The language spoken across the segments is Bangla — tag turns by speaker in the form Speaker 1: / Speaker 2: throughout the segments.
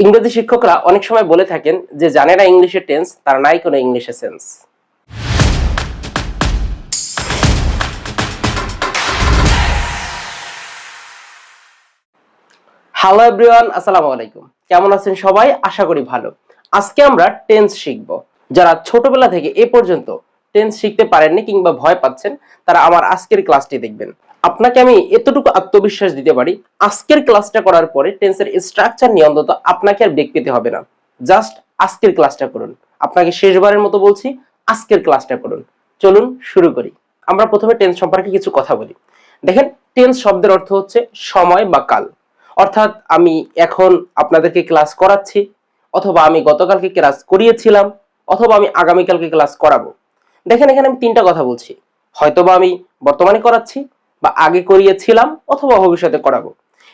Speaker 1: ইংরেজি শিক্ষকরা অনেক সময় বলে থাকেন যে জানে না ইংলিশের টেন্স তার নাই কোনো ইংলিশের সেন্স। হ্যালো এভরিওয়ান, আসসালামু আলাইকুম। কেমন আছেন সবাই? আশা করি ভালো। আজকে আমরা টেন্স শিখব। যারা ছোটবেলা থেকে এ পর্যন্ত টেন্স শিখতে পারেননি কিংবা ভয় পাচ্ছেন তারা আমার আজকের ক্লাসটি দেখবেন। আপনাকে আমি এতটুকু আত্মবিশ্বাস দিতে পারি, আজকের ক্লাসটা করার পরে টেন্সের স্ট্রাকচার নিয়ে অন্তত আপনাকে আর বেগ পেতে হবে না। জাস্ট আজকের ক্লাসটা করুন। আপনাকে শেষবারের মতো বলছি, আজকের ক্লাসটা করুন। চলুন শুরু করি। আমরা প্রথমে টেন্স সম্পর্কে কিছু কথা বলি। দেখেন, টেন্স শব্দের অর্থ হচ্ছে সময় বা কাল। অর্থাৎ আমি এখন আপনাদেরকে ক্লাস করাচ্ছি, অথবা আমি গতকালকে ক্লাস করিয়েছিলাম, অথবা আমি আগামীকালকে ক্লাস করাবো। দেখেন, এখানে আমি তিনটা কথা বলছি। হয়তোবা আমি বর্তমানে করাচ্ছি, বা আগে করিয়েছিলাম, অথবা ভবিষ্যতে করাবো।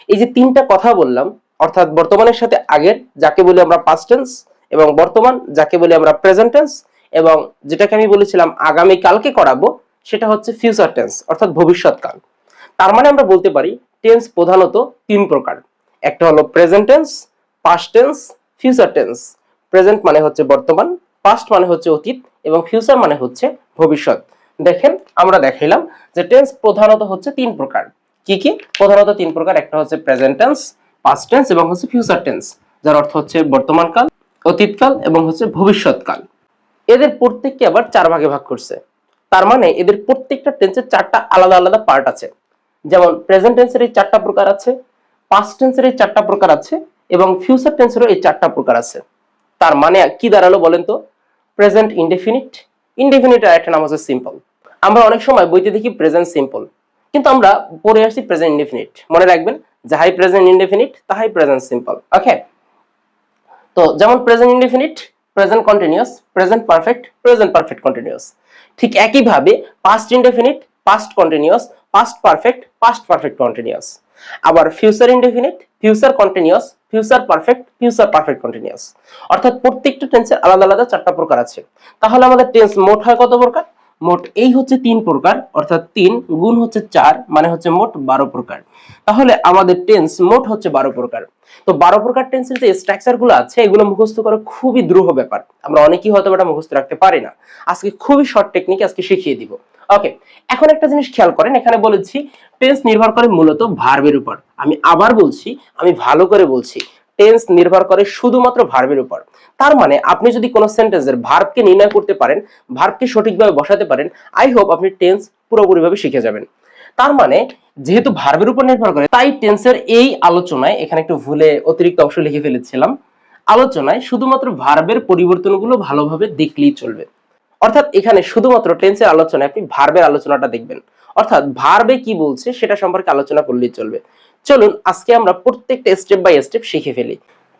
Speaker 1: এই যে তিনটা কথা বললাম, অর্থাৎ বর্তমানের সাথে আগের, যাকে বলি আমরা পাস্ট টেন্স, এবং বর্তমান যাকে বলি আমরা প্রেজেন্ট টেন্স, এবং যেটাকে আমি বলেছিলাম আগামী কালকে করাবো সেটা হচ্ছে ফিউচার টেন্স, অর্থাৎ ভবিষ্যৎকাল। তার মানে আমরা বলতে পারি টেন্স প্রধানত তিন প্রকার। একটা হলো present tense, past tense, future tense. Present মানে হচ্ছে বর্তমান, পাস্ট মানে হচ্ছে অতীত, এবং ফিউচার মানে হচ্ছে ভবিষ্যৎ। দেখেন, আমরা দেখাইলাম যে টেন্স প্রধানত হচ্ছে তিন প্রকার। কি কি? প্রধানত তিন প্রকার। একটা হচ্ছে প্রেজেন্ট টেন্স, পাস্ট টেন্স এবং হচ্ছে ফিউচার টেন্স, যার অর্থ হচ্ছে বর্তমানকাল, অতীতকাল এবং হচ্ছে ভবিষ্যৎকাল। এদের প্রত্যেককে আবার চার ভাগে ভাগ করছে। তার মানে এদের প্রত্যেকটা টেন্সের চারটা আলাদা আলাদা পার্ট আছে। যেমন প্রেজেন্ট টেন্সের এই চারটা প্রকার আছে, পাস্ট টেন্সের এই চারটা প্রকার আছে, এবং ফিউচার টেন্সেরও এই চারটা প্রকার আছে। তার মানে কি দাঁড়ালো বলেন তো? প্রেজেন্ট ইনডেফিনিট, ইনডেফিনিটের আরেকটা নাম হচ্ছে সিম্পল। আমরা অনেক সময় বইতে দেখি প্রেজেন্ট সিম্পল, কিন্তু আমরা পড়ে আসছি প্রেজেন্ট ইনডেফিনিট। মনে রাখবেন, যাহাই প্রেজেন্ট ইনডেফিনিট তাহাই প্রেজেন্ট সিম্পল। ওকে, তো যেমন present indefinite, present continuous, present perfect, present perfect continuous. ঠিক একইভাবে past indefinite, past continuous, past perfect, past perfect continuous. আবার future indefinite, future continuous, future perfect, future perfect continuous. অর্থাৎ প্রত্যেকটা টেন্সের আলাদা আলাদা চারটা প্রকার আছে। তাহলে আমাদের টেন্স মোট হয় কত প্রকার? মোট এই হচ্ছে তিন প্রকার, অর্থাৎ 3 গুণ হচ্ছে 4, মানে হচ্ছে মোট 12 প্রকার। তাহলে আমাদের টেন্স মোট হচ্ছে 12 প্রকার। তো 12 প্রকার টেন্সের যে স্ট্রাকচার গুলো আছে এগুলো মুখস্থ করা খুবই দ্রুহ ব্যাপার। আমরা অনেকেই হয়তো এটা মুখস্থ রাখতে পারি না। আজকে খুবই শর্ট টেকনিক আজকে শিখিয়ে দিব। ওকে, এখন একটা জিনিস খেয়াল করেন, এখানে বলেছি টেন্স নির্ভর করে মূলত ভার্বের উপর। আমি আবার বলছি, আমি ভালো করে বলছি, টেন্স নির্ভর করে শুধুমাত্র ভার্বের উপর। তার মানে আপনি যদি কোনো সেন্টেন্সের ভার্বকে নির্ণয় করতে পারেন, ভার্বকে সঠিকভাবে বসাতে পারেন, আই হোপ আপনি টেন্স পুরোপুরিভাবে শিখে যাবেন। তার মানে যেহেতু ভার্বের উপর নির্ভর করে, তাই টেন্সের এই আলোচনায়, এখানে একটু ভুলে অতিরিক্ত অংশ লিখে ফেলেছিলাম, আলোচনায় শুধুমাত্র ভার্বের পরিবর্তনগুলো ভালোভাবে দেখলেই চলবে। অর্থাৎ এখানে শুধুমাত্র টেন্সের আলোচনায় আপনি ভার্বের আলোচনাটা দেখবেন, অর্থাৎ ভার্বে কি বলছে সেটা সম্পর্কে আলোচনা করলেই চলবে। চলুন আজকে আমরা প্রত্যেকটা স্টেপ বাই স্টেপ শিখে ফেলি।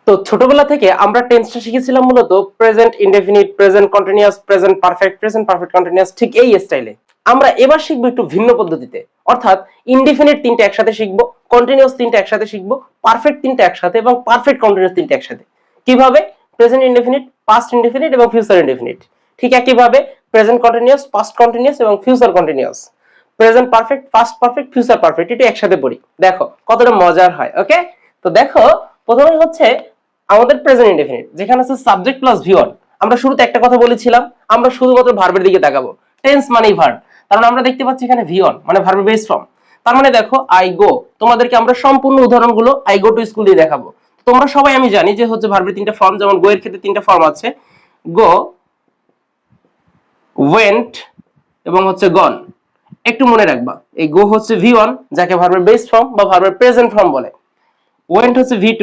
Speaker 1: তো ছোটবেলা থেকে আমরা টেন্সটা শিখেছিলাম মূলত present indefinite, present continuous, present perfect continuous, ঠিক এই স্টাইলে। আমরা এবার শিখবো একটু ভিন্ন পদ্ধতিতে, অর্থাৎ ইনডেফিনিট তিনটা একসাথে শিখবো, কন্টিনিউয়াস তিনটা একসাথে শিখবো, পারফেক্ট তিনটা একসাথে, এবং পারফেক্ট কন্টিনিউয়াস তিনটা একসাথে। কিভাবে? প্রেজেন্ট ইনডেফিনিট, পাস্ট ইনডেফিনিট এবং ফিউচার ইনডেফিনিট। ঠিক একইভাবে প্রেজেন্ট কন্টিনিউয়াস, পাস্ট কন্টিনিউয়াস এবং future continuous. Present perfect, past perfect, future perfect, এটা একসাথে পড়ি। দেখো কতটা মজার হয়। ওকে, তো দেখো প্রথমে হচ্ছে আমাদের প্রেজেন্ট ইনডেফিনিট, যেখানে আছে সাবজেক্ট প্লাস ভি1। আমরা শুরুতে একটা কথা বলেছিলাম, আমরা শুধুমাত্র ভার্বের দিকে তাকাবো। টেন্স মানেই ভার্ব, কারণ আমরা দেখতে পাচ্ছি এখানে ভি1 মানে ভার্বের বেস ফর্ম। তার মানে দেখো আই গো, তোমাদেরকে আমরা সম্পূর্ণ উদাহরণগুলো আই গো টু স্কুল দিয়ে দেখাবো। তোমরা সবাই আমি জানি যে হচ্ছে ভার্বের তিনটা ফর্ম, যেমন গো এর ক্ষেত্রে তিনটা ফর্ম আছে, গো, ওয়েন্ট এবং হচ্ছে গন। একটু মনে রাখবা, এই গো হচ্ছে ভি1 যাকে ভার্বের বেস ফর্ম বা ভার্বের প্রেজেন্ট ফর্ম বলে, ওয়েন্ট হচ্ছে ভি2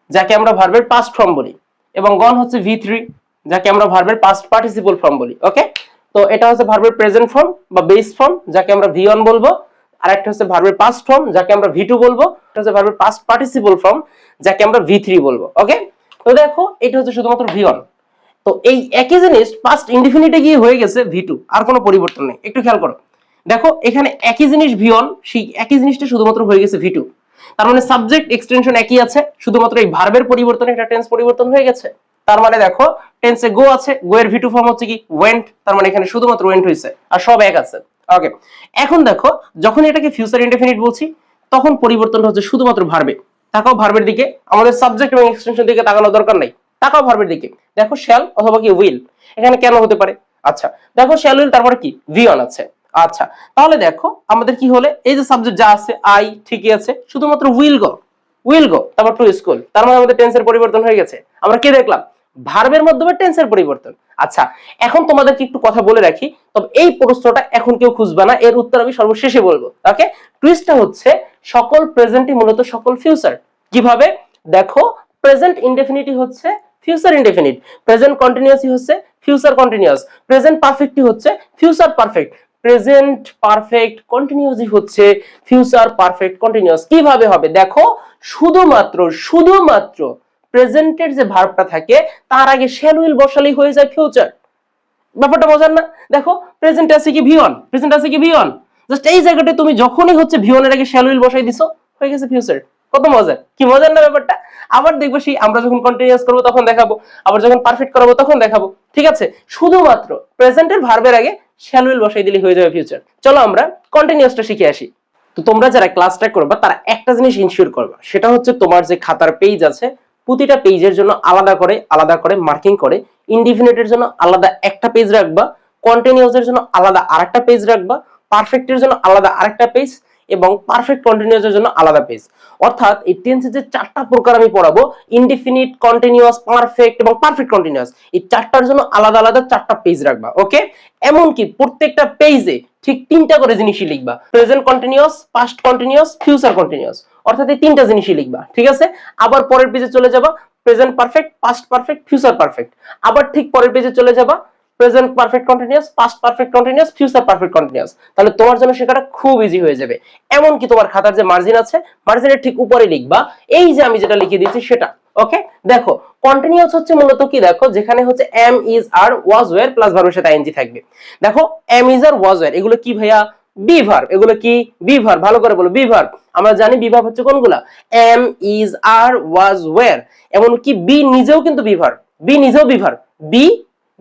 Speaker 1: যাকে আমরা ভার্বের পাস্ট ফর্ম বলি, এবং গন হচ্ছে ভি3 যাকে আমরা ভার্বের পাস্ট পার্টিসিপল ফর্ম বলি। ওকে, তো এটা হচ্ছে ভার্বের প্রেজেন্ট ফর্ম বা বেস ফর্ম যাকে আমরা ভি1 বলবো, আর একটা হচ্ছে ভার্বের পাস্ট ফর্ম যাকে আমরা ভি2 বলবো, এটা হচ্ছে ভার্বের পাস্ট পার্টিসিপল ফর্ম যাকে আমরা ভি3 বলবো। ওকে, তো দেখো এটা হচ্ছে শুধুমাত্র ভি1। তো এই একই জিনিস পাস্ট ইনডিফিনিটে গিয়ে হয়ে গেছে ভি2, আর কোনো পরিবর্তন নেই। একটু খেয়াল করো, দেখো এখানে একই জিনিস ভি1, সেই একই জিনিসটা শুধুমাত্র হয়ে গেছে ভি2। তার মানে সাবজেক্ট এক্সটেনশন একই আছে, শুধুমাত্র এই ভার্বের পরিবর্তনে এটা টেন্স পরিবর্তন হয়ে গেছে। তার মানে দেখো টেন্সে গো আছে, গো এর ভি2 ফর্ম হচ্ছে কি ওয়েন্ট, তার মানে এখানে শুধুমাত্র ওয়েন্ট হয়েছে, আর সব এক আছে। ওকে, এখন দেখো যখন এটাকে ফিউচার ইনডেফিনিট বলছি তখন পরিবর্তনটা হচ্ছে শুধুমাত্র ভার্বে। তাকাও ভার্বের দিকে, আমাদের সাবজেক্ট এবং এক্সটেনশন দিকে তাকানোর দরকার নাই। তাকাও ভার্বের দিকে, দেখো শ্যাল অথবা কি উইল, এখানে কেন হতে পারে। আচ্ছা দেখো শ্যাল উইল, তারপরে কি ভি অন আছে। আচ্ছা তাহলে দেখো আমাদের কি হলে, এই যে সাবজেক্ট যা আছে আই ঠিকই আছে, শুধুমাত্র উইল গো তারপর টু স্কুল, তার মানে আমাদের টেন্সের পরিবর্তন হয়ে গেছে। আমরা কি দেখলাম, ভার্বের মাধ্যমে টেন্সের পরিবর্তন। আচ্ছা এখন তোমাদেরকে একটু কথা বলে রাখি, তবে এই প্রশ্নটা এখন কেউ খুঁজবে না, এর উত্তর আমি সর্বশেষে বলবো। ওকে, টুইস্টটা হচ্ছে সকল প্রেজেন্টই মূলত সকল ফিউচার। কিভাবে দেখো, প্রেজেন্ট ইনডেফিনিটই হচ্ছে ফিউচার ইনডেফিনিট, প্রেজেন্ট কন্টিনিউয়াসই হচ্ছে ফিউচার কন্টিনিউয়াস, প্রেজেন্ট পারফেক্টই হচ্ছে ফিউচার পারফেক্ট, প্রেজেন্ট পারফেক্ট কন্টিনিউয়াসই হচ্ছে ফিউচার পারফেক্ট কন্টিনিউয়াস। কিভাবে হবে দেখো, শুধুমাত্র প্রেজেন্টের যে ভার্বটা থাকে তার আগে শ্যাল উইল বসালেই হয়ে যায় ফিউচার। ব্যাপারটা বোঝার না? দেখো প্রেজেন্ট আছে কি ভি অন, প্রেজেন্ট আছে কি ভি অন, জাস্ট এই জায়গাটা তুমি যখনই হচ্ছে ভি অনের আগে শ্যাল উইল বসাই দিছো, হয়ে গেছে ফিউচার। কত মজার, কি মজার না ব্যাপারটা। আবার দেখবো সেই আমরা যখন কন্টিনিউয়াস করব তখন দেখাবো, আবার যখন পারফেক্ট করাবো তখন দেখাবো। ঠিক আছে, শুধুমাত্র প্রেজেন্টের ভার্বের আগে শ্যাল উইল বসাই দিলেই হয়ে যাবে ফিউচার। চলো আমরা কন্টিনিউয়াসটা শিখে আসি। তো তোমরা যারা ক্লাসটা করবা তারা একটা জিনিস ইনশিওর করবা, সেটা হচ্ছে তোমার যে খাতার পেজ আছে প্রতিটা পেজের জন্য আলাদা করে মার্কিং করে, ইনডিফিনিটের জন্য আলাদা একটা পেজ রাখবা, কন্টিনিউয়াসের জন্য আলাদা আরেকটা পেজ রাখবা, পারফেক্টের জন্য আলাদা আরেকটা পেজ এবং পারফেক্ট কন্টিনিউয়াসের জন্য আলাদা পেজ। অর্থাৎ এই টেন্সের যে চারটা প্রকার আমি পড়াবো, ইনডিফিনিট, কন্টিনিউয়াস, পারফেক্ট এবং পারফেক্ট কন্টিনিউয়াস, এই চারটার জন্য আলাদা চারটা পেজ রাখবা। ওকে, এমনকি প্রত্যেকটা পেজে ঠিক তিনটা করে জিনিসই লিখবা, present continuous, past continuous, future continuous, অর্থাৎ এই তিনটা জিনিসই লিখবা। ঠিক আছে, আবার পরের পেজে চলে যাবা, present perfect, past perfect, future perfect, আবার ঠিক পরের পেজে চলে যাবা, present perfect continuous, past perfect continuous, future perfect continuous. তাহলে তোমার জন্য শেখাটা খুব ইজি হয়ে যাবে। এমনকি তোমার খাতার যে মার্জিন আছে, মার্জিনের ঠিক উপরে লিখবা এই যে আমি যেটা লিখে দিয়েছি সেটা। ওকে, দেখো কন্টিনিউয়াস হচ্ছে মূলত কি, দেখো যেখানে হচ্ছে am, is, are, was, were plus ভার্বের সাথে আইএনজি থাকবে। দেখো am, is, are, was, were এগুলো কি ভাইয়া, বি ভার্ব। এগুলো কি বি ভার্ব, ভালো করে বলো বি ভার্ব। আমরা জানি বি ভার্ব হচ্ছে কোনগুলা, am, is, are, was, were. এমনকি বি নিজেও কিন্তু বি ভার্ব, বি নিজেও be verb, be,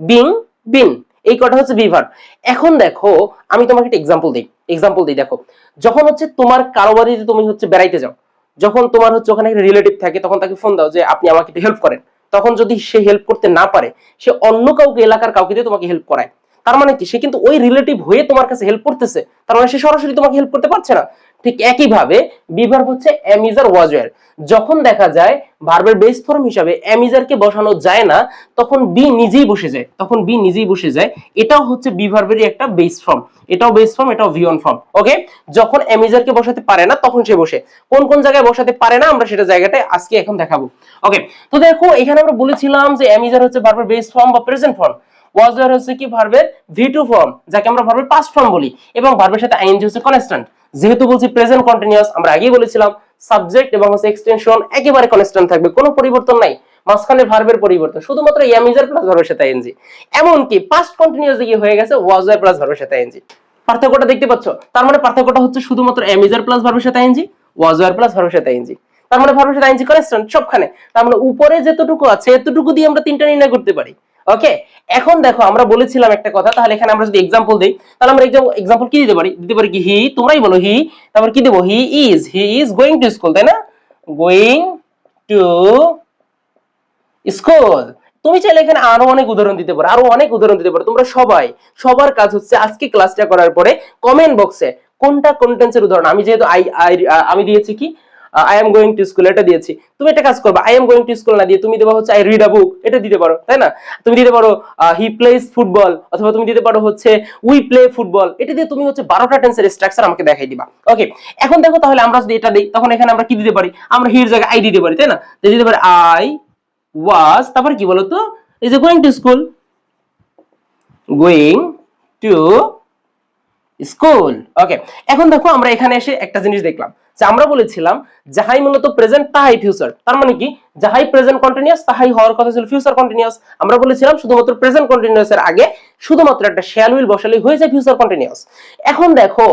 Speaker 1: being, been, এই কটা হচ্ছে বি ভার্ব। এখন দেখো আমি তোমাকে একটা এক্সাম্পল দিই। দেখো যখন হচ্ছে তোমার কারো বাড়িতে তুমি হচ্ছে বেড়াইতে যাও, যখন তোমার হচ্ছে ওখানে একটা রিলেটিভ থাকে, তখন তাকে ফোন দাও যে আপনি আমাকে একটু হেল্প করেন। তখন যদি সে হেল্প করতে না পারে, সে অন্য কাউকে, এলাকার কাউকে দিয়ে তোমাকে হেল্প করায়। তার মানে কি, সে কিন্তু ওই রিলেটিভ হয়ে তোমার কাছে হেল্প করতেছে, তার মানে সে সরাসরি তোমাকে হেল্প করতে পারছে না। ঠিক একই ভাবে বি ভার্ব হচ্ছে am, is, are, was, were. যখন দেখা যায় ভার্বের বেস ফর্ম হিসাবে এম, ইজ, আর কে বসানো যায় না, তখন বি নিজেই বসে যায়। এটাও হচ্ছে বি ভার্বেরই একটা বেস ফর্ম, এটাও বেস ফর্ম, এটাও ভি অন ফর্ম। ওকে, যখন এম, ইজ, আর কে বসাতে পারে না তখন সে বসে। কোন কোন জায়গায় বসাতে পারে না আমরা সেটা জায়গাটায় আজকে এখন দেখাবো। ওকে, তো দেখো এখানে আমরা বলেছিলাম যে এম, ইজ, আর হচ্ছে ভার্বের বেস ফর্ম বা প্রেজেন্ট ফর্ম, ওয়াজ, ওয়্যার হচ্ছে কি ভার্বের ভি2 ফর্ম, যাকে আমরা ভার্বের পাস্ট ফর্ম বলি, এবং ভার্বের সাথে আইএনজি হচ্ছে কনস্ট্যান্ট। যেহেতু বলছি প্রেজেন্ট কন্টিনিউয়াস, আমরা আগেই বলেছিলাম সাবজেক্ট এবং হচ্ছে এক্সটেনশন একেবারে কনস্ট্যান্ট থাকবে, কোনো পরিবর্তন নাই, মাঝখানে ভার্বের পরিবর্তন শুধুমাত্র এম, ইজ, আর প্লাস ভার্বের সাথে আইএনজি। এমনকি পাস্ট কন্টিনিউয়াস দিকে হয়ে গেছে ওয়াজ, ওয়্যার প্লাস ভার্বের সাথে আইএনজি। পার্থক্যটা দেখতে পাচ্ছ? তার মানে পার্থক্যটা হচ্ছে শুধুমাত্র এম, ইজ, আর প্লাস ভার্বের সাথে আইএনজি, ওয়াজ, ওয়্যার প্লাস ভার্বের সাথে আইএনজি। তার মানে ভার্বের সাথে আইএনজি কনস্ট্যান্ট সবখানে। তার মানে উপরে যতটুকু আছে এতটুকু দিয়ে আমরা তিনটা নির্ণয় করতে পারি। ওকে, এখন দেখো আমরা বলেছিলাম একটা কথা, তাহলে এখানে আমরা যদি एग्जांपल দেই, তাহলে আমরা एग्जांपल কি দিতে পারি কি হি, তোমরাই বলো হি, তারপর কি দেব, he is going to school, তাই না, গোইং টু স্কুল। তুমি চাইলে এখানে আরো অনেক উদাহরণ দিতে পারো, তোমরা সবার কাজ হচ্ছে আজকে ক্লাসটা করার পরে কমেন্ট বক্সে কোনটা কোনটেন্সের উদাহরণ, আমি যেহেতু আমি দিয়েছি কি I am going to school, এটা দিয়েছি, তুমি একটা কাজ করবে, I am going to school না দিয়ে তুমি দেবা হচ্ছে আই রিড আ বুক, এটা দিতে পারো, তাই না। তুমি দিতে পারো হি প্লেজ ফুটবল, অথবা তুমি দিতে পারো হচ্ছে উই প্লে ফুটবল, এটা দিয়ে তুমি হচ্ছে 12টা টেন্সের স্ট্রাকচার আমাকে দেখাই দিবা। ওকে, এখন দেখো তাহলে আমরা যদি এটা দেই, তখন এখানে আমরা কি দিতে পারি, আমরা হির জায়গায় আই দিতে পারি, তাই না। দিতে পারি আই ওয়াজ, তারপর কি বলতো, এই যে going to school, going to school. Okay, এখন দেখো আমরা এখানে এসে একটা জিনিস দেখলাম যে আমরা বলেছিলাম যাহাই মূলত প্রেজেন্ট তাহাই ফিউচার, তার মানে কি যাহাই প্রেজেন্ট কন্টিনিউয়াস তাহাই হওয়ার কথা ছিল ফিউচার কন্টিনিউয়াস। আমরা বলেছিলাম শুধুমাত্র প্রেজেন্ট কন্টিনিউয়াস এর আগে শুধুমাত্র একটা শ্যাল উইল বসালেই হয়ে যায় ফিউচার কন্টিনিউয়াস। এখন দেখো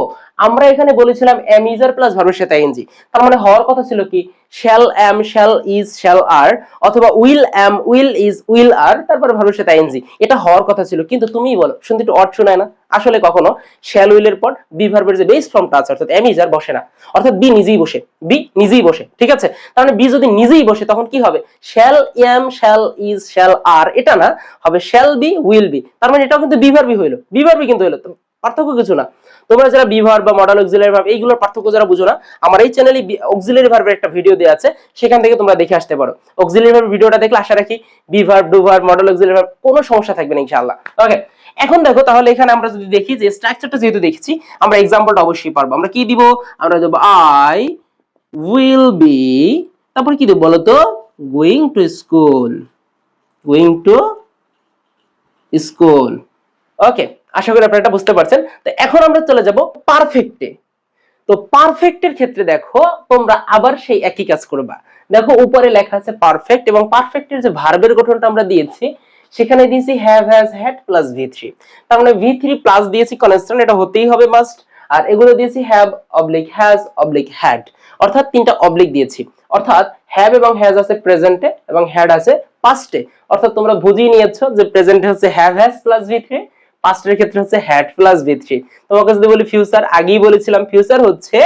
Speaker 1: আমরা এখানে বলেছিলাম am is are প্লাস ভার্বের সাথে ing, তার মানে হওয়ার কথা ছিল কি shall am shall is shall are অথবা will am will is will are তারপরে ভার্বের সাথে ing, এটা হওয়ার কথা ছিল। কিন্তু তুমিই বলো, শুনতে একটু অড শোনায় না? আসলে কখনো shall will এর পর বি ভার্বের যে বেস ফর্মটা আছে অর্থাৎ am is are বসে না, অর্থাৎ বি নিজেই বসে, বি নিজেই বসে, ঠিক আছে? তার মানে বি যদি নিজেই বসে তখন কি হবে? shall am shall is shall are এটা না, হবে shall be will be, তার মানে এটাও কিন্তু বি ভার্বই হইলো, বি ভার্বই কিন্তু হইলো, পার্থক্য কিছু না। তোমরা যারা বি ভার্ব বা মডেল অক্সিলারি ভার্ব এইগুলোর পার্থক্য যারা বুঝো না, আমার এই চ্যানেলে অক্সিলারি ভার্বের একটা ভিডিও দেওয়া আছে, সেখান থেকে তোমরা দেখে আসতে পারো। অক্সিলারি ভার্বের ভিডিওটা দেখলে আশা রাখি be verb, do verb, modal auxiliary verb কোনো সমস্যা থাকবে না ইনশাআল্লাহ। ওকে, এখন দেখো তাহলে এখানে আমরা যদি দেখি যে স্ট্রাকচারটা যেহেতু দেখছি, আমরা এক্সাম্পলটা অবশ্যই পারবো। আমরা কি দিব? আমরা দেব আই উইল বি, তারপর কি দেব বলো তো? Going to school, going to school. Okay, আশা করি আপনারা এটা বুঝতে পারছেন। তো এখন আমরা চলে যাব পারফেক্টে। তো পারফেক্টের ক্ষেত্রে দেখো তোমরা আবার সেই একই কাজ করবা। দেখো উপরে লেখা আছে পারফেক্ট, এবং পারফেক্টের যে ভার্বের গঠনটা আমরা দিয়েছি সেখানে দিয়েছি হ্যাভ হ্যাজ হ্যাড প্লাস ভি3, তার মানে ভি3 প্লাস দিয়েছি কনস্ট্যান্ট, এটা হতেই হবে মাস্ট। আর এগুলো দিয়েছি have oblique has oblique had, অর্থাৎ তিনটা অবলিক দিয়েছি। অর্থাৎ হ্যাভ এবং হ্যাজ আছে প্রেজেন্টে এবং হ্যাড আছে পাস্টে, অর্থাৎ তোমরা বুঝিয়ে নিয়েছো যে প্রেজেন্টে হচ্ছে হ্যাভ হ্যাজ প্লাস ভি3, পাস্টের ক্ষেত্রে হচ্ছে হ্যাড প্লাস ভি3। তোমাকে যদি বলি ফিউচার, আগেই বলেছিলাম ফিউচার হচ্ছে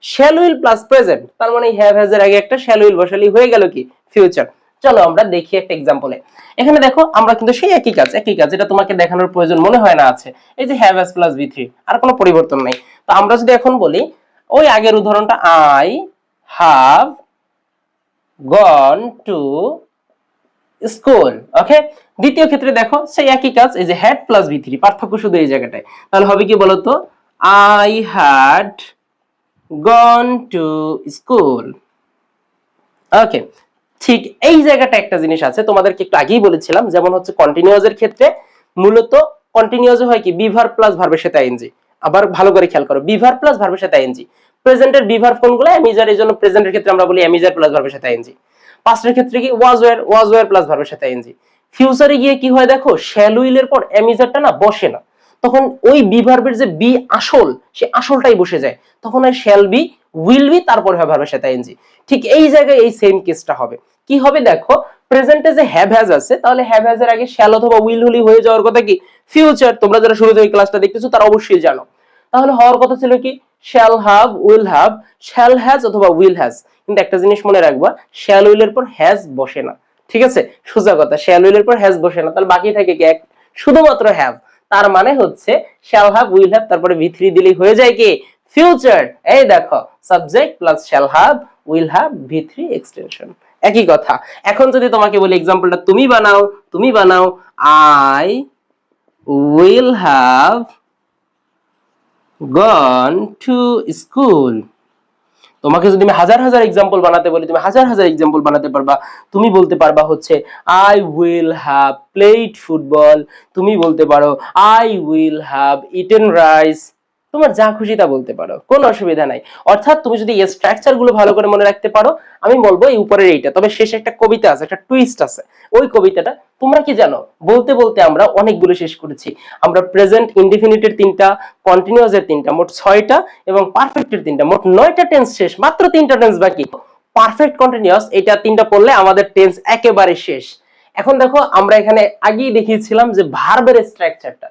Speaker 1: শ্যাল উইল প্লাস প্রেজেন্ট, তার মানে হ্যাভ হ্যাজ এর আগে একটা শ্যাল উইল বসালেই হয়ে গেল কি ফিউচার। চলো আমরা দেখি একটা এক্সাম্পলে। এখানে দেখো আমরা কিন্তু সেই একই কাজ এটা তোমাকে দেখানোর প্রয়োজন মনে হয় না আছে, এই যে হ্যাভ হ্যাজ প্লাস ভি3, আর কোনো পরিবর্তন নাই। তো আমরা যদি এখন বলি ওই আগের উদাহরণটা, I have gone to school. Okay, দ্বিতীয় ক্ষেত্রে দেখো সেই একই কাজ, এই যে হ্যাড প্লাস ভি3, পার্থক্য শুধু এই জায়গাটায়। তাহলে হবে কি বলতো? I had gone to school. Okay, ঠিক এই জায়গাটা একটা জিনিস আছে তোমাদেরকে একটু আগেই বলেছিলাম, যেমন হচ্ছে কন্টিনিউয়াস এর ক্ষেত্রে মূলত কন্টিনিউয়াস হয় কি বি ভার্ব প্লাস ভার্বের সাথে আইএনজি। আবার ভালো করে খেয়াল করো, বি ভার্ব প্লাস ভার্বের সাথে আইএনজি। প্রেজেন্টের বি ভার্ব কোনগুলো? অ্যামিজার, এর জন্য প্রেজেন্টের ক্ষেত্রে আমরা বলি অ্যামিজার প্লাস ভার্বের সাথে আইএনজি। পাস্টের ক্ষেত্রে কি ওয়াজ ওয়্যার প্লাস ভার্বের সাথে আইএনজি। ফিউচারে গিয়ে কি হয় দেখো, শ্যাল উইল এর পর অ্যামিজারটা না বসে না, তখন ওই বি ভার্বের যে বি আসল, সে আসলটাই বসে যায়, তখন হয় শ্যাল বি, উইল বি, তারপর হয় ভার্বের সাথে আইএনজি। ঠিক এই জায়গায় এই সেম কেসটা হবে। কি হবে দেখো, প্রেজেন্টে যে হ্যাভ হ্যাজ আছে, তাহলে হ্যাভ হ্যাজ এর আগে শ্যাল অথবা উইল হলি হয়ে যাওয়ার কথা কি ফিউচার। তোমরা যারা শুরু থেকে ক্লাসটা দেখতেছো তারা অবশ্যই জানো। তাহলে হওয়ার কথা ছিল কি shall have, will have, shall has অথবা উইল হ্যাজ। কিন্তু একটা জিনিস মনে রাখবা, শ্যাল উইল এর পর হ্যাজ বসে না, ঠিক আছে? সোজা কথা, শ্যাল উইল এর পর হ্যাজ বসে না, তাহলে বাকি থাকে কি শুধুমাত্র হ্যাভ। তার মানে হচ্ছে শ্যাল হ্যাভ, উইল হ্যাভ, তারপরে ভি3 দিলেই হয়ে যায় কি ফিউচার। এই দেখো, subject plus shall have, will have, ভি3 এক্সটেনশন, একই কথা। এখন যদি তোমাকে বলি এক্সাম্পলটা তুমি বানাও, I will have gone to school. তোমাকে যদি আমি হাজার হাজার এক্সাম্পল বানাতে বলি, তুমি হাজার হাজার এক্সাম্পল বানাতে পারবা। তুমি বলতে পারবা হচ্ছে I will have played football, তুমি বলতে পারো I will have eaten rice, তোমার যা খুশি তা বলতে পারো, কোনো অসুবিধা নাই। অর্থাৎ তুমি যদি এই স্ট্রাকচার গুলো ভালো করে মনে রাখতে পারো, আমি বলবো এই উপরের এইটা, তবে শেষে একটা কবিতা আছে, একটা টুইস্ট আছে। ওই কবিতাটা তোমরা কি জানো? বলতে বলতে আমরা অনেকগুলো শেষ করেছি। আমরা প্রেজেন্ট ইনডিফিনিটের তিনটা, কন্টিনিউয়াস এর তিনটা, মোট 6টা, এবং পারফেক্টের তিনটা, মোট 9টা টেন্স শেষ, মাত্র 3টা টেন্স বাকি। পারফেক্ট কন্টিনিউয়াস এটা তিনটা পড়লে আমাদের টেন্স একেবারে শেষ। এখন দেখো আমরা এখানে আগেই দেখিয়েছিলাম যে ভার্বের স্ট্রাকচারটা।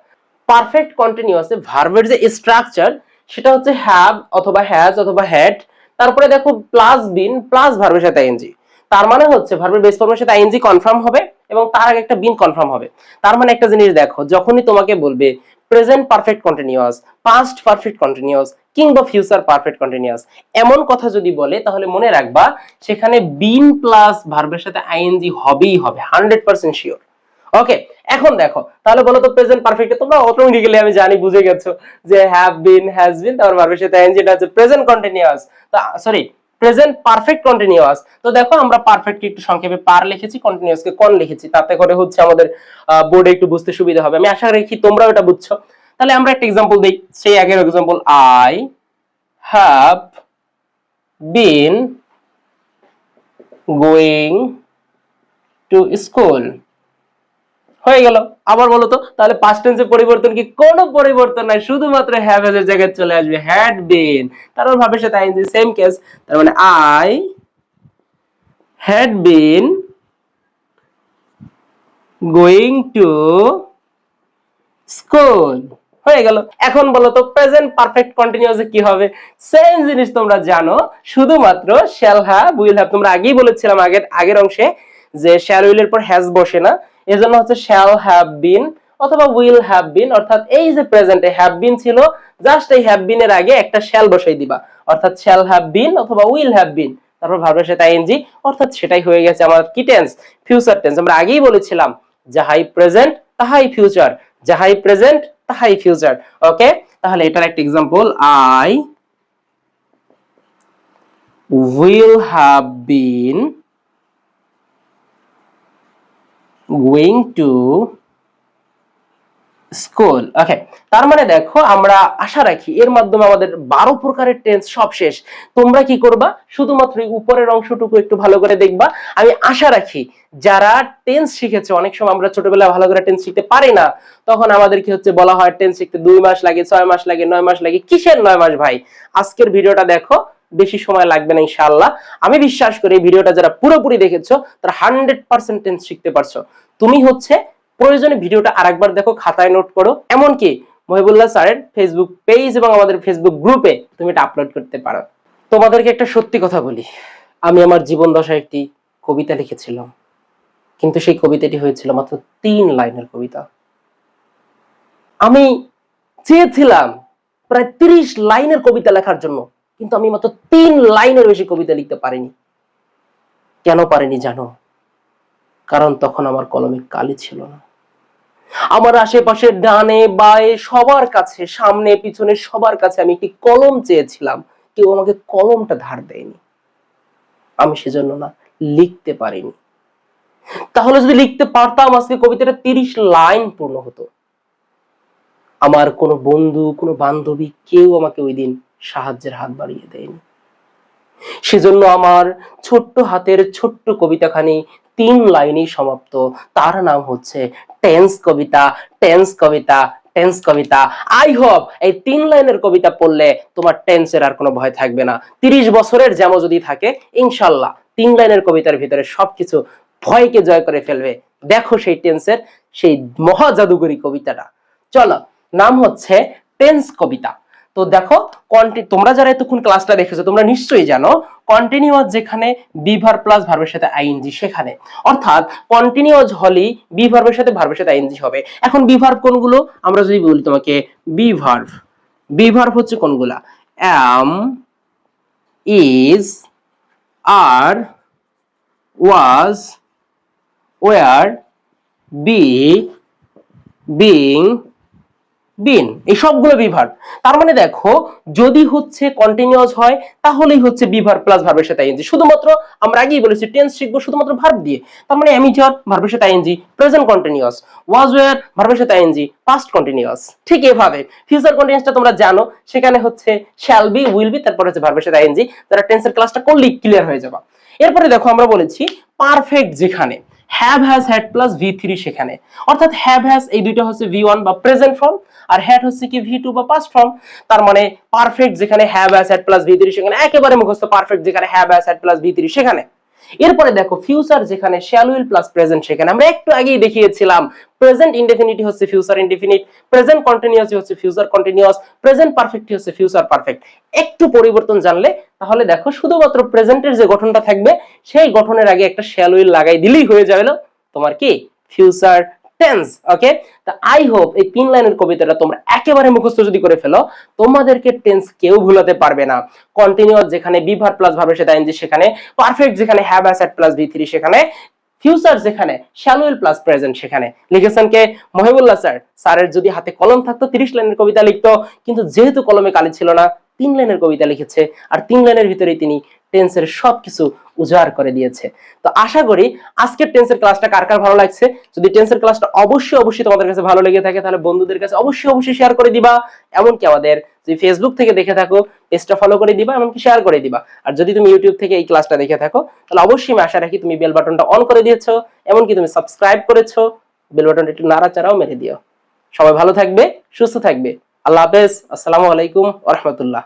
Speaker 1: পারফেক্ট কন্টিনিউয়াসে ভার্বের যে স্ট্রাকচার সেটা হচ্ছে হ্যাভ অথবা হ্যাজ অথবা হ্যাড, তারপরে দেখো প্লাস বিন প্লাস ভার্বের সাথে আইএনজি। তার মানে হচ্ছে ভার্বের বেস ফর্মের সাথে আইএনজি কনফার্ম হবে এবং তার আগে একটা বিন কনফার্ম হবে। তার মানে একটা জিনিস দেখো, যখনই তোমাকে বলবে present perfect continuous, past perfect continuous কিংবা ফিউচার পারফেক্ট কন্টিনিউয়াস, এমন কথা যদি বলে তাহলে মনে রাখবা সেখানে বিন প্লাস ভার্বের সাথে আইএনজি হবেই হবে, 100% শিওর। ওকে, এখন দেখো তাহলে বলো তো প্রেজেন্ট পারফেক্টে তোমরা অটোমেটিক্যালি, আমি জানি বুঝে গেছো যে হ্যাভ বিন, হ্যাজ বিন, তারপর ভার্বের সাথে আইএনজি, এটা হচ্ছে প্রেজেন্ট কন্টিনিউয়াস, তো সরি প্রেজেন্ট পারফেক্ট কন্টিনিউয়াস। তো দেখো আমরা পারফেক্ট একটু সংক্ষেপে পার লিখেছি, কন্টিনিউয়াস কে কন লিখেছি, তাতে করে হচ্ছে আমাদের বোর্ডে একটু বুঝতে সুবিধা হবে। আমি আশা রাখি তোমরাও এটা বুঝছো। তাহলে আমরা একটা एग्जांपल দেই, সেই আগের example, I have been going to school. হয়ে গেল। আবার বলো তো, তাহলে পাস্ট টেন্সের পরিবর্তন কি? কোনো পরিবর্তন নাই, শুধুমাত্র হ্যাভ হ্যাজ এর জায়গায় চলে আসবে হ্যাড বিন, তারপর ভার্বের সাথে আইএনজি, সেম কেস। তার মানে I had been going to school. হয়ে গেল। এখন বলো তো প্রেজেন্ট পারফেক্ট কন্টিনিউয়াসে কি হবে? সেম জিনিস তোমরা জানো, শুধুমাত্র শ্যাল হ্যাভ উইল হ্যাভ। তোমরা আগেই বলেছিলাম আগের অংশে যে শ্যাল উইল এর পর হ্যাজ বসে না, এজন্য হচ্ছে শ্যাল হ্যাভ বিন অথবা উইল হ্যাভ বিন। অর্থাৎ এই যে প্রেজেন্টে হ্যাভ বিন ছিল, জাস্ট এই হ্যাভ বিন এর আগে একটা শ্যাল বসাই দিবা, অর্থাৎ শ্যাল হ্যাভ বিন অথবা উইল হ্যাভ বিন, তারপর ভার্বের সাথে আইএনজি, অর্থাৎ সেটাই হয়ে গেছে আমার কি টেন্স? Future tense. আমরা আগেই বলেছিলাম যাহাই প্রেজেন্ট তাহাই ফিউচার, যাহাই প্রেজেন্ট তাহাই ফিউচার। ওকে, তাহলে এটার একটা example, I will have been going to school. Okay, তার মানে দেখো আমরা আশা রাখি এর মাধ্যমে আমাদের 12 প্রকারের টেন্স সব শেষ। তোমরা কি করবা? শুধুমাত্র উপরের অংশটুকু একটু ভালো করে দেখবা। আমি আশা রাখি যারা টেন্স শিখেছে, অনেক সময় আমরা ছোটবেলায় ভালো করে টেন্স শিখতে পারি না, তখন আমাদের কি হচ্ছে বলা হয় টেন্স শিখতে 2 মাস লাগে, 6 মাস লাগে, 9 মাস লাগে। কিসের 9 মাস ভাই? আজকের ভিডিওটা দেখো, বেশি সময় লাগবে না ইনশাআল্লাহ। আমি বিশ্বাস করি এই ভিডিওটা যারা পুরোপুরি দেখেছো তারা 100% টেন্স শিখতে পারছো। তুমি হচ্ছে প্রয়োজনে ভিডিওটা আরেকবার দেখো, খাতায় নোট করো, এমনকি মহিবুল্লাহ স্যারের ফেসবুক পেজ এবং আমাদের ফেসবুক গ্রুপে তুমি এটা আপলোড করতে পারো। তোমাদেরকে একটা সত্যি কথা বলি, আমি আমার জীবন দশায় একটি কবিতা লিখেছিলাম, কিন্তু সেই কবিতাটি হয়েছিল মাত্র 3 লাইনের কবিতা। আমি চেয়েছিলাম প্রায় 30 লাইনের কবিতা লেখার জন্য, কিন্তু আমি মাত্র 3 লাইনের বেশি কবিতা লিখতে পারিনি। কেন পারিনি জানো? কারণ তখন আমার কলমে কালি ছিল না। আমার আশেপাশে ডানে বায়ে সবার কাছে, সামনে পিছনে সবার কাছে আমি একটি কলম চেয়েছিলাম, কেউ আমাকে কলমটা ধার দেয়নি। আমি সেজন্য না লিখতে পারিনি। তাহলে যদি লিখতে পারতাম আজকে কবিতাটা 30 লাইন পূর্ণ হতো। আমার কোনো বন্ধু, কোনো বান্ধবী কেউ আমাকে ওই দিন সাহায্যের হাত বাড়িয়ে দেয়নি। সেজন্য আমার ছোট্ট হাতের ছোট্ট কবিতাখানি 3 লাইনেই সমাপ্ত। তার নাম হচ্ছে টেন্স কবিতা, টেন্স কবিতা, টেন্স কবিতা। আই হোপ এই 3 লাইনের কবিতা পড়লে তোমার টেন্সের আর কোনো ভয় থাকবে না। 30 বছরের জ্যাম যদি থাকে, ইনশাআল্লাহ 3 লাইনের কবিতার ভিতরে সবকিছু ভয়কে জয় করে ফেলবে। দেখো সেই টেন্সের সেই মহা জাদুকরী কবিতাটা। চলো, নাম হচ্ছে টেন্স কবিতা। তো দেখো, তোমরা যারা এতক্ষণ ক্লাসটা দেখেছো তোমরা নিশ্চয়ই জানো কন্টিনিউয়াস যেখানে বি ভার্ব প্লাস ভার্বের সাথে আইএনজি সেখানে, অর্থাৎ কন্টিনিউয়াস হলেই বি ভার্বের সাথে আইএনজি হবে। এখন বি ভার্ব কোনগুলো? আমরা যদি বলি তোমাকে বি ভার্ব হচ্ছে কোনগুলা? am, is, are, was, were, be, being, বিন, এই সবগুলো বিভার্ব। তার মানে দেখো যদি হচ্ছে কন্টিনিউয়াস হয় তাহলেই হচ্ছে বিভার্ব প্লাস ভার্বের সাথে আইএনজি। শুধুমাত্র আমরা আগেই বলেছি টেন্স শিখবো শুধুমাত্র ভার্ব দিয়ে। তার মানে am, is, are ভার্বের সাথে ING, present continuous, was, were ভার্বের সাথে আইএনজি, পাস্ট কন্টিনিউয়াস। ঠিক এভাবে ফিউচার কন্টিনিউয়াসটা তোমরা জানো, সেখানে হচ্ছে shall be, will be, তারপর হচ্ছে ভার্বের সাথে আইএনজি। যারা টেন্সের ক্লাসটা করলেই ক্লিয়ার হয়ে যাবে। এরপরে দেখো আমরা বলেছি পারফেক্ট যেখানে have has had plus V3 সেখানে, অর্থাৎ হ্যাভ হ্যাজ এই দুইটা হচ্ছে V1 বা প্রেজেন্ট ফর্ম, আর হ্যাড হচ্ছে কি V2 বা পাস্ট ফর্ম। তার মানে পারফেক্ট যেখানে have has had plus V3 সেখানে, একেবারে মুখস্থ পারফেক্ট যেখানে have has had plus V3 সেখানে। এরপরে দেখো ফিউচার যেখানে শ্যাল উইল প্লাস প্রেজেন্ট সেখানে। আমরা একটু আগেই দেখিয়েছিলাম প্রেজেন্ট ইনডেফিনিট হচ্ছে ফিউচার ইনডেফিনিট, প্রেজেন্ট কন্টিনিউয়াস হচ্ছে ফিউচার কন্টিনিউয়াস, প্রেজেন্ট পারফেক্ট হচ্ছে ফিউচার পারফেক্ট। একটু পরিবর্তন জানলে তাহলে দেখো শুধুমাত্র প্রেজেন্টের যে গঠনটা থাকবে সেই গঠনের আগে একটা শ্যাল উইল লাগাই দিলেই হয়ে যাবে না তোমার কি ফিউচার টেন্স। ওকে, তো আই হোপ এই 3 লাইনের কবিতাটা তোমরা একেবারে মুখস্থ যদি করে ফেলো, তোমাদেরকে টেন্স কেউ ভুলাতে পারবে না। কন্টিনিউয়াস যেখানে বি ভার্ব প্লাস ভার্বের সাথে আইএনজি সেখানে, পারফেক্ট যেখানে have has had plus V3 সেখানে, ফিউচার যেখানে শ্যাল উইল প্লাস প্রেজেন্ট সেখানে। লিখেছেন কে? মহিবুল্লাহ স্যার। স্যারের যদি হাতে কলম থাকতো 30 লাইনের কবিতা লিখতো, কিন্তু যেহেতু কলমে কালি ছিল না 3 লাইনের কবিতা লিখেছে, আর 3 লাইনের ভিতরেই তিনি টেন্সের সবকিছু উজাড় করে দিয়েছে। তো আশা করি আজকের টেন্সের ক্লাসটা কার কার ভালো লাগছে। যদি টেন্সের ক্লাসটা অবশ্যই তোমাদের কাছে ভালো লেগে থাকে তাহলে বন্ধুদের কাছে অবশ্যই শেয়ার করে দিবা। এমনকি আমাদের যদি ফেসবুক থেকে দেখে থাকো পেজটা ফলো করে দিবা, এমনকি শেয়ার করে দিবা। আর যদি তুমি ইউটিউব থেকে এই ক্লাসটা দেখে থাকো তাহলে অবশ্যই আমি আশা রাখি তুমি বেল বাটনটা অন করে দিয়েছো, এমনকি তুমি সাবস্ক্রাইব করেছো। বেল বাটনটা একটু নাড়াচাড়াও মেরে দিও। সবাই ভালো থাকবে, সুস্থ থাকবে। আল্লাহ হাফেজ। আসসালামু আলাইকুম ওয়া রাহমাতুল্লাহ।